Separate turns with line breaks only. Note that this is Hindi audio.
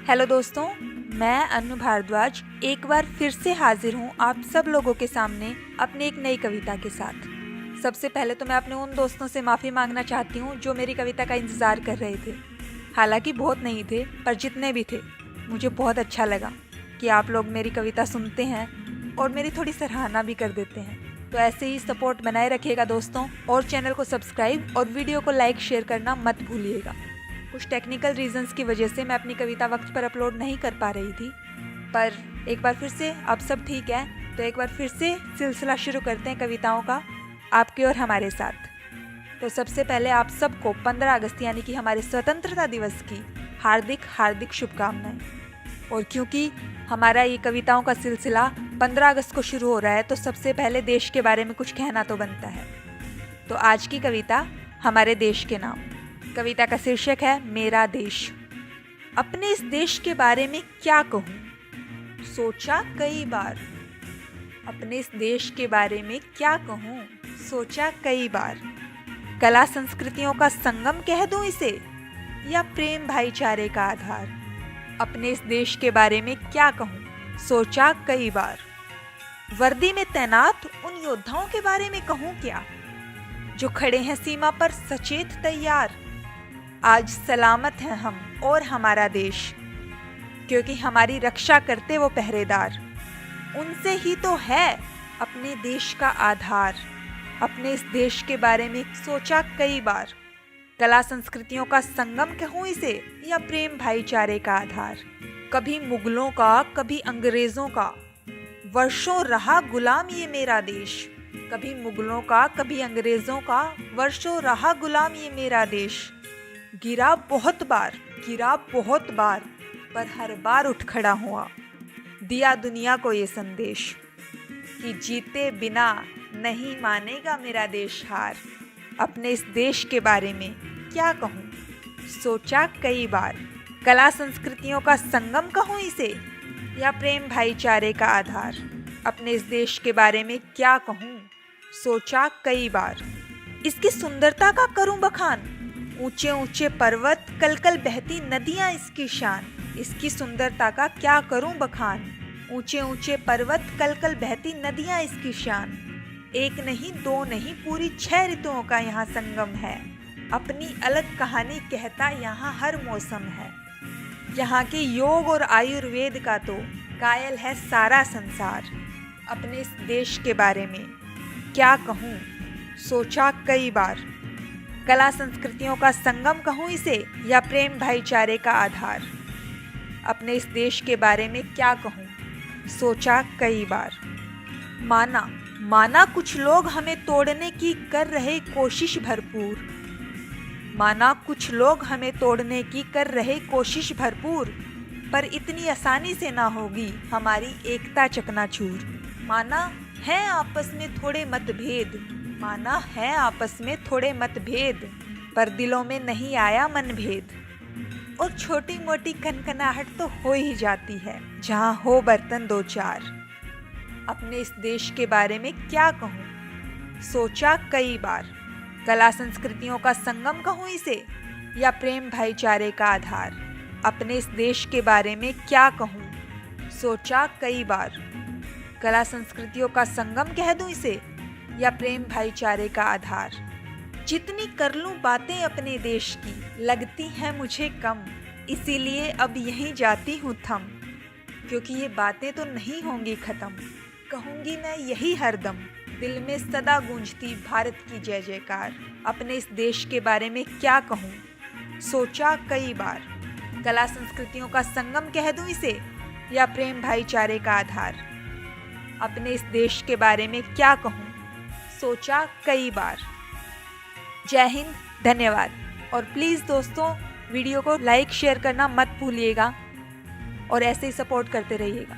हेलो दोस्तों, मैं अनु भारद्वाज एक बार फिर से हाजिर हूँ आप सब लोगों के सामने अपनी एक नई कविता के साथ। सबसे पहले तो मैं अपने उन दोस्तों से माफ़ी मांगना चाहती हूँ जो मेरी कविता का इंतज़ार कर रहे थे। हालांकि बहुत नहीं थे, पर जितने भी थे मुझे बहुत अच्छा लगा कि आप लोग मेरी कविता सुनते हैं और मेरी थोड़ी सराहना भी कर देते हैं। तो ऐसे ही सपोर्ट बनाए रखिएगा दोस्तों, और चैनल को सब्सक्राइब और वीडियो को लाइक शेयर करना मत भूलिएगा। कुछ टेक्निकल रीजंस की वजह से मैं अपनी कविता वक्त पर अपलोड नहीं कर पा रही थी, पर एक बार फिर से अब सब ठीक है, तो एक बार फिर से सिलसिला शुरू करते हैं कविताओं का आपके और हमारे साथ। तो सबसे पहले आप सबको 15 अगस्त यानी कि हमारे स्वतंत्रता दिवस की हार्दिक हार्दिक शुभकामनाएं। और क्योंकि हमारा ये कविताओं का सिलसिला 15 अगस्त को शुरू हो रहा है, तो सबसे पहले देश के बारे में कुछ कहना तो बनता है। तो आज की कविता हमारे देश के नाम। कविता का शीर्षक है मेरा देश। अपने इस देश के बारे में क्या कहूँ, सोचा कई बार। अपने इस देश के बारे में क्या कहूँ, सोचा कई बार। कला संस्कृतियों का संगम कह दूँ इसे, या प्रेम भाईचारे का आधार। अपने इस देश के बारे में क्या कहूँ, सोचा कई बार। वर्दी में तैनात उन योद्धाओं के बारे में कहूँ क्या, जो खड़े हैं सीमा पर सचेत तैयार। आज सलामत हैं हम और हमारा देश, क्योंकि हमारी रक्षा करते वो पहरेदार। उनसे ही तो है अपने देश का आधार। अपने इस देश के बारे में सोचा कई बार। कला संस्कृतियों का संगम कहूँ इसे, या प्रेम भाईचारे का आधार। कभी मुगलों का, कभी अंग्रेजों का, वर्षों रहा गुलाम ये मेरा देश। कभी मुगलों का, कभी अंग्रेजों का, वर्षों रहा गुलाम ये मेरा देश। गिरा बहुत बार, पर हर बार उठ खड़ा हुआ। दिया दुनिया को ये संदेश कि जीते बिना नहीं मानेगा मेरा देश हार। अपने इस देश के बारे में क्या कहूँ, सोचा कई बार। कला संस्कृतियों का संगम कहूँ इसे, या प्रेम भाईचारे का आधार। अपने इस देश के बारे में क्या कहूँ, सोचा कई बार। इसकी सुंदरता का करूँ बखान, ऊंचे ऊंचे पर्वत कल कल बहती नदियां इसकी शान। इसकी सुंदरता का क्या करूं बखान, ऊंचे ऊंचे पर्वत कल कल बहती नदियां इसकी शान। एक नहीं दो नहीं, पूरी 6 ऋतुओं का यहाँ संगम है। अपनी अलग कहानी कहता यहाँ हर मौसम है। यहाँ के योग और आयुर्वेद का तो कायल है सारा संसार। अपने इस देश के बारे में क्या कहूँ, सोचा कई बार। कला संस्कृतियों का संगम कहूँ इसे, या प्रेम भाईचारे का आधार। अपने इस देश के बारे में क्या कहूँ, सोचा कई बार। माना कुछ लोग हमें तोड़ने की कर रहे कोशिश भरपूर। माना कुछ लोग हमें तोड़ने की कर रहे कोशिश भरपूर, पर इतनी आसानी से ना होगी हमारी एकता चकनाचूर। माना है आपस में थोड़े मतभेद, माना है आपस में थोड़े मतभेद, पर दिलों में नहीं आया मनभेद। और छोटी मोटी कनकनाहट तो हो ही जाती है जहाँ हो बर्तन 2-4। अपने इस देश के बारे में क्या कहूँ, सोचा कई बार। कला संस्कृतियों का संगम कहूँ इसे, या प्रेम भाईचारे का आधार। अपने इस देश के बारे में क्या कहूँ, सोचा कई बार। कला संस्कृतियों का संगम कह दूँ इसे, या प्रेम भाईचारे का आधार। जितनी कर लूं बातें अपने देश की, लगती हैं मुझे कम। इसीलिए अब यहीं जाती हूँ थम, क्योंकि ये बातें तो नहीं होंगी खत्म। कहूँगी मैं यही हरदम, दिल में सदा गूंजती भारत की जय जयकार। अपने इस देश के बारे में क्या कहूँ, सोचा कई बार। कला संस्कृतियों का संगम कह दूँ इसे, या प्रेम भाईचारे का आधार। अपने इस देश के बारे में क्या कहूँ, सोचा कई बार। जय हिंद, धन्यवाद। और प्लीज़ दोस्तों, वीडियो को लाइक शेयर करना मत भूलिएगा, और ऐसे ही सपोर्ट करते रहिएगा।